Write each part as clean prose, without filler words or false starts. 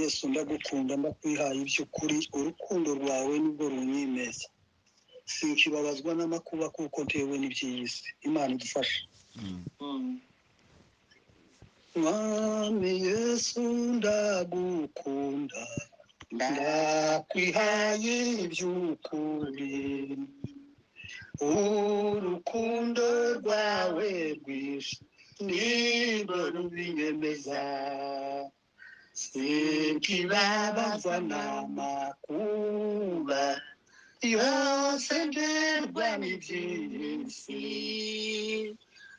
Yesu ndagukunda ndakwihaye iby'ukuri urukundo rwawe nibwo runyimeza sinkibabazwa n'amakuba kuko ntewe n'iby'iyisi Imana idufashe Mwami Yesu ndagukunda ndakwihaye iby'ukuri urukundo rwawe rwinshi nibwo rubinyemeza sinkibabazwa n'amakuba yose nderwa n'iby'isi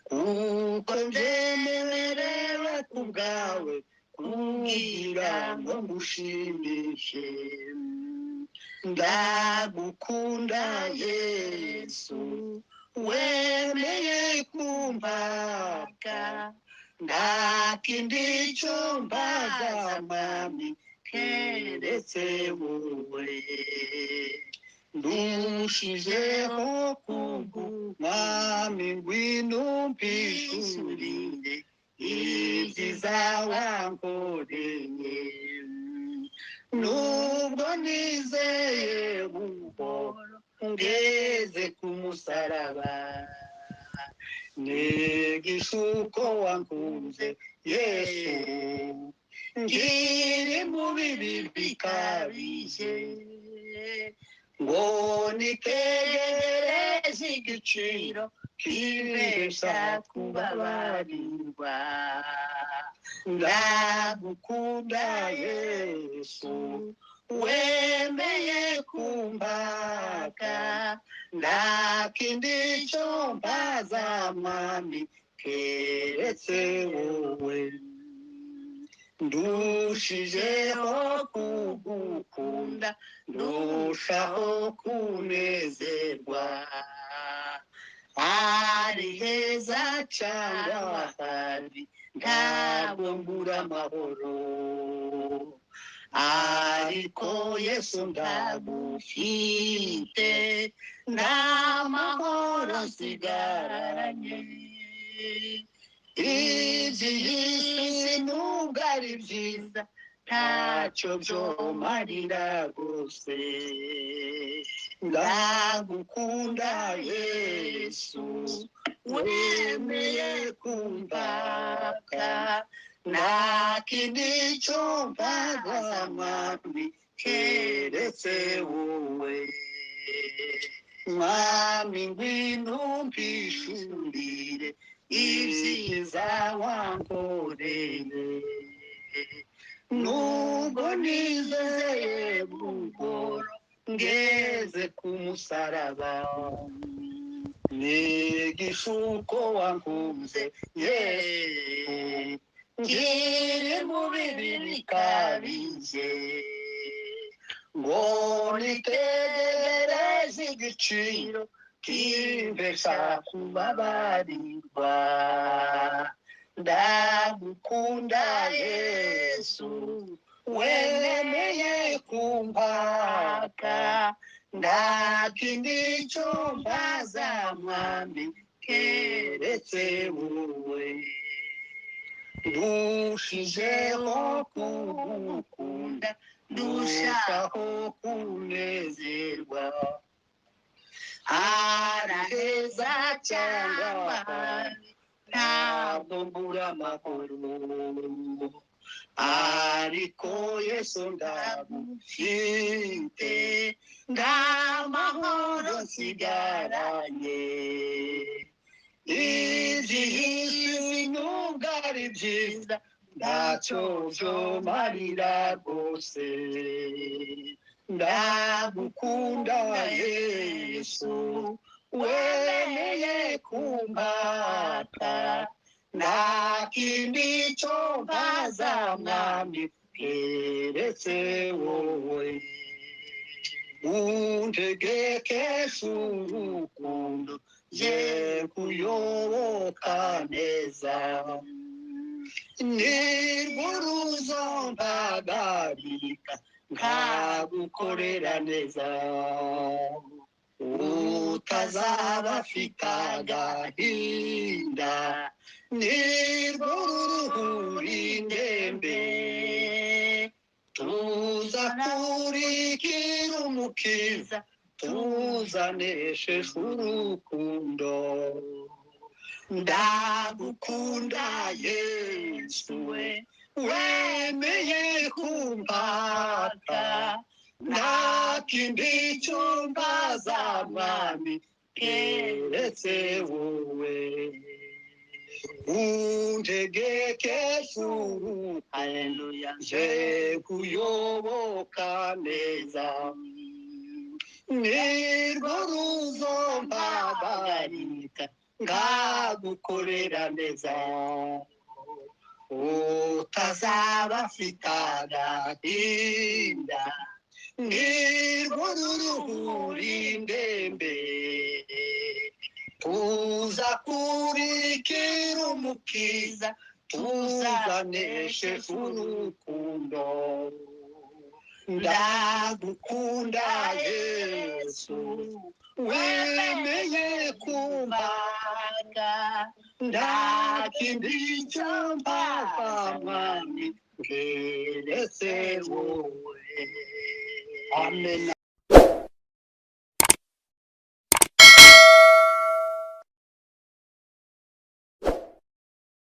kuko ndemerewe ku bwawe kugira ngo ngushimishe ndagukunda Yesu wemeye kumpaka nta kindi cyo mbaza Mwami keretse wowe ndushijeho Mwami ngwino umpishurire ibyiza wankoreye nubwo nizeye buhoro ngeze ku musaraba negishuko wankunze Yesu ngiri mu bibi bikabije ngo nitegereze igiciro kibesha kubabarirwa ndagukunda Yesu wemeye kumpaka nta kindi cyo mbaza Mwami keretse wowe ndushijeho kugukunda ndushaho kunezerwa ari heza cyangwa habi ntabwo mbura amahoro ariko Yesu ndagufite nta mahoro nsigaranye iby'isi nubwo ari byiza ntacyo byomarira rwose ndagukunda Yesu wemeye kumpaka nta kindi cyo mbaza Mwami keretse wowe Mwami ngwino umpishurire ibyiza wankoreye nubwo nizeye buhoro ngeze ku musaraba negishuko wankunze Yesu ngiri mu bibi bikabije ngo nitegereze igiciro kimbesha kubabarirwa ndagukunda Yesu wemeye kumpaka nta kindi cyo mbaza Mwami keretse wowe ndushijeho kugukunda ndushaho kunezerwa araheza cyangwa habi ntabwo mbura amahoro ariko Yesu ndagufite nta mahoro nsigaranye iby'isi nubwo ari byiza ntacyo byomarira rwose ndagukunda Yesu wemeye kumpaka nta kindi cyo mbaza Mwami keretse wowe untegekesha urukundo je kuyoboka neza nirwo ruzompagarika nkagukorera neza utazaba afite agahinda nirwo ruruhura indembe kurikira umukiza tuzanesheje urukundo ndagukunda Yesu we wemeye kumpaka nta kindi cyumbaza mwami keretse wowe untegeke shuru haleluya nje kuyoboka neza nirwo ruzompagarika ngagukorera neza utazaba afite agahinda nirwo ruruhura indembe tuza kurikira umukiza tuzanesheje urukundo ndagukunda Yesu wemeye kumpaka nta kindi cyambaza mwami keretse wowe amen.